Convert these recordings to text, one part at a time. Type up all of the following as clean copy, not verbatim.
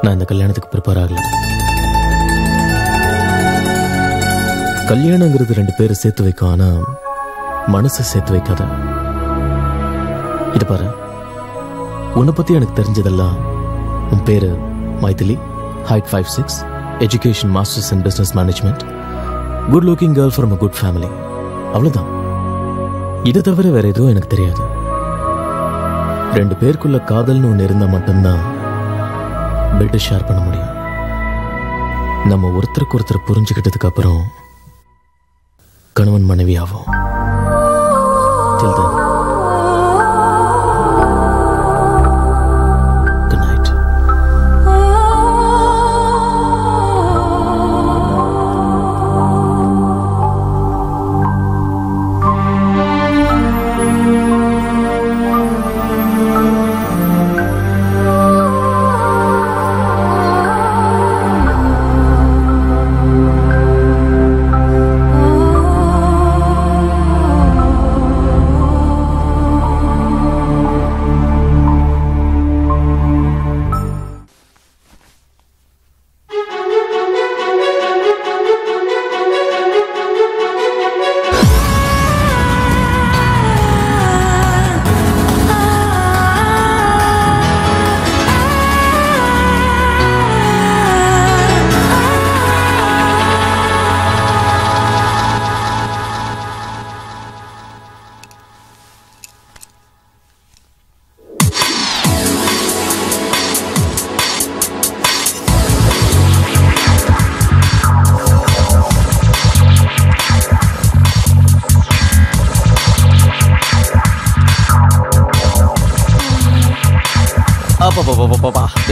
நான் இந்த கல்யாணத்துக்கு ப்ரிப்பேர் ஆகல. கல்யாணங்கிறது 2 பேரை சேர்த்து வைக்கும், ஆனா மனசை சேர்த்து வைக்காத. இது பாரு, உன்னை பத்தி எனக்கு தெரிஞ்சதெல்லாம் உன் பேரு Maithili, height 5'6", education masters in business management, good looking girl from a good family. அவ்வளவுதான். இதை தவிர வேற எதுவும் எனக்கு தெரியாது. 2 பேருக்குள்ள காதல்னு ஒன்று இருந்தா மட்டும்தான் பெட்டை ஷேர் பண்ண முடியும். நம்ம ஒருத்தருக்கு ஒருத்தர் புரிஞ்சுக்கிட்டதுக்கு அப்புறம் கணவன் மனைவி ஆகும். Till then, good night.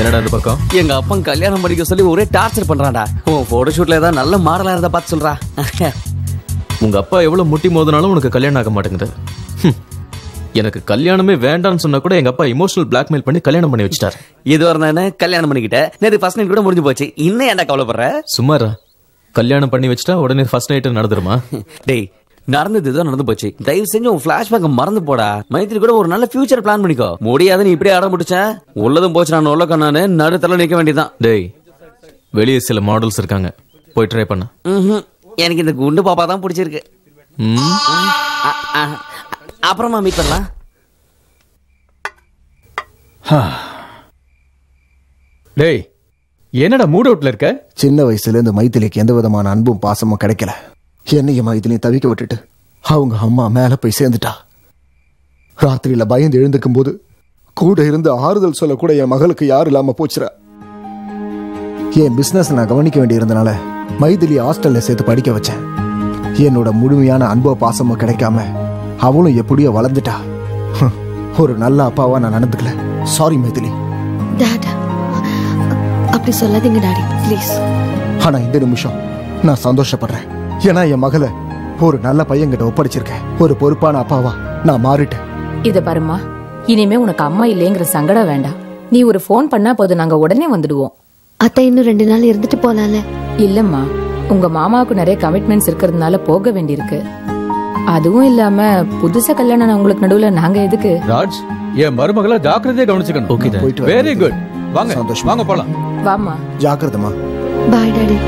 என்னடா இந்த பக்கம்? எங்க அப்பா கல்யாணம் பண்ணிக்க சொல்லி ஒரே டார்ச்சர் பண்றான்டா. உன் போட்டோ ஷூட்ல ஏதாவது நல்ல மாடலா இருந்தா பார்த்து சொல்றா. உங்க அப்பா எவ்வளவு முட்டி மோதினாலும் உனக்கு கல்யாணம் ஆக மாட்டேங்குது. எனக்கு கல்யாணமே வேண்டாம்னு சொன்னா கூட எங்க அப்பா இமோஷனல் பிளாக்மெயில் பண்ணி கல்யாணம் பண்ணி வச்சிட்டாரு. இது வரணும் கல்யாணம் பண்ணிக்கிட்டேன். நேத்து ஃபர்ஸ்ட் நைட் கூட முடிஞ்சு போச்சு. இன்னும் ஏன்டா கவலைப்படுற? சும்மாரா, கல்யாணம் பண்ணி வச்சுட்டா உடனே ஃபர்ஸ்ட் நைட் நடந்துருமா? டேய், நடந்ததுதான் நடந்து போச்சு. தயவு செஞ்சு உன் பிளாஷ்பேக் மறந்து போடா. மைத்திரி கூட ஒரு நல்ல ஃபியூச்சர் பிளான் பண்ணிக்கோ. முடியாது, நீ இப்படியே ஆட முடிச்சேன். உள்ளதும் போச்சு. நான் உள்ள கண்ணானு நடுத்தல நிக்க வேண்டியதான். டேய், வெளியே சில மாடல்ஸ் இருக்காங்க, போய் ட்ரை பண்ண. எனக்கு இந்த குண்டு பாப்பா தான் பிடிச்சிருக்கு. அப்புறமா மீட் பண்ணலாம். டேய், என்னடா மூட் அவுட்ல இருக்க? சின்ன வயசுல இருந்து மைத்திலிக்கு எந்த விதமான அன்பும் பாசமும் கிடைக்கல. என்னையும் மைத்திலியும் தவிக்க விட்டுட்டு அவங்க அம்மா மேல போய் சேர்ந்துட்டா. ராத்திரியில பயந்து எழுந்துக்கும் போது கூட இருந்து ஆறுதல் சொல்ல கூட என் மகளுக்கு யாரும் இல்லாம போச்சுரா. என் பிசினஸ் நான் கவனிக்க வேண்டி இருந்தனால மைதிலி ஹாஸ்டல்ல சேர்த்து படிக்க வச்சேன். என்னோட முழுமையான அன்போ பாசமோ கிடைக்காம அவளும் எப்படியோ வளர்ந்துட்டா. ஒரு நல்ல அப்பாவா நான் நடந்துக்கல. சாரி மைதிலி. டாட், அப்படி சொல்லாதீங்க டாடி, ப்ளீஸ். ஆனா இந்த நிமிஷம் நான் சந்தோஷப்படுறேன். ஏன்னா என் மகளை ஒரு நல்ல பையன்கிட்ட ஒப்படைச்சிருக்கேன். ஒரு பொறுப்பான அப்பாவா நான் மாறிட்டேன். இத பாருமா, இனிமே உனக்கு அம்மா இல்லைங்கிற சங்கடம் வேண்டாம். நீ ஒரு போன் பண்ணா போதும், நாங்க உடனே வந்துடுவோம். அத்தை இன்னும் 2 நாள் இருந்துட்டு போலாம்ல? இல்லம்மா, உங்க மாமாவுக்கு நிறைய கமிட்மெண்ட்ஸ் இருக்கிறதுனால போக வேண்டியிருக்கு. அதுவும் இல்லாம புதுசா கல்யாணம் உங்களுக்கு நடுவுல நாங்க எதுக்கு? ராஜ், என் மருமகளை ஜாக்கிரதையா கவனிச்சுக்கணும். Okay, very good. வாங்க வாங்க போலாம். வாமா. ஜாக்கிரதமா. Bye daddy.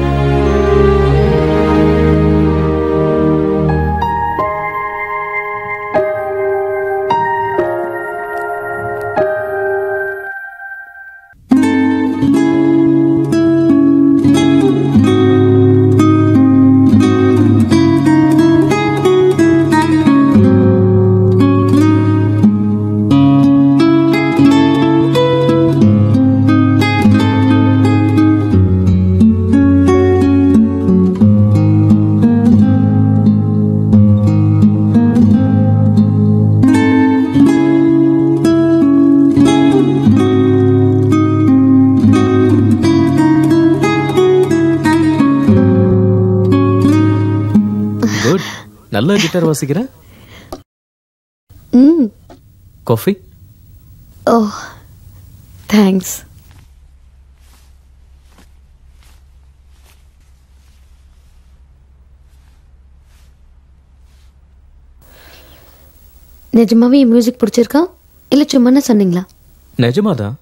நல்ல கிட்டார் வாசிக்கிற. காஃபி? Oh, thanks. நிஜமாவே மியூசிக் பிடிச்சிருக்கா இல்ல சும்மா சொன்னீங்களா? நிஜமாதான்.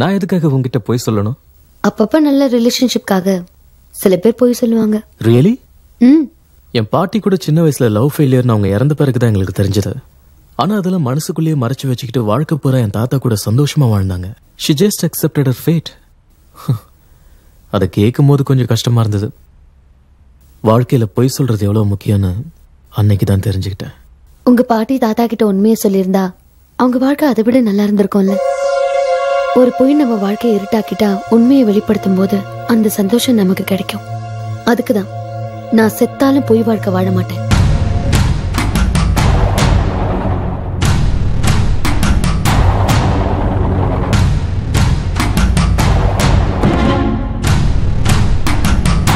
நான் எதுக்காக உங்ககிட்ட போய் சொல்லணும்? அப்பப்ப நல்ல ரிலேஷன்ஷிப்காக சில பேர் போய் சொல்லுவாங்க. ரியலி? ம். என் பாட்டி கூட சின்ன வயசுல லவ் ஃபெயிலியர்னு அவங்க இறந்த பிறகுதான் எங்களுக்கு தெரிஞ்சது. ஆனா அதெல்லாம் மனசுக்குள்ளேயே மறைச்சு வச்சுக்கிட்டு வாழ்க்கை பூரா என் தாத்தா கூட சந்தோஷமா வாழ்ந்தாங்க. She just accepted her fate. அதை கேட்கும் போது கொஞ்சம் கஷ்டமா இருந்தது. வாழ்க்கையில பொய் சொல்றது எவ்வளவு முக்கியம்னு அன்னைக்கு தான் தெரிஞ்சுக்கிட்டேன். உங்க பாட்டி தாத்தா கிட்ட உண்மையை சொல்லியிருந்தா அவங்க வாழ்க்கை அதை விட நல்லா இருந்திருக்கும்ல. ஒரு பொய் நம்ம வாழ்க்கையை இருட்டாக்கிட்டா உண்மையை வெளிப்படுத்தும் போது அந்த சந்தோஷம் நமக்கு கிடைக்கும். அதுக்குதான் நான் செத்தாலும் பொய் வாழ்க்கை வாழ மாட்டேன்.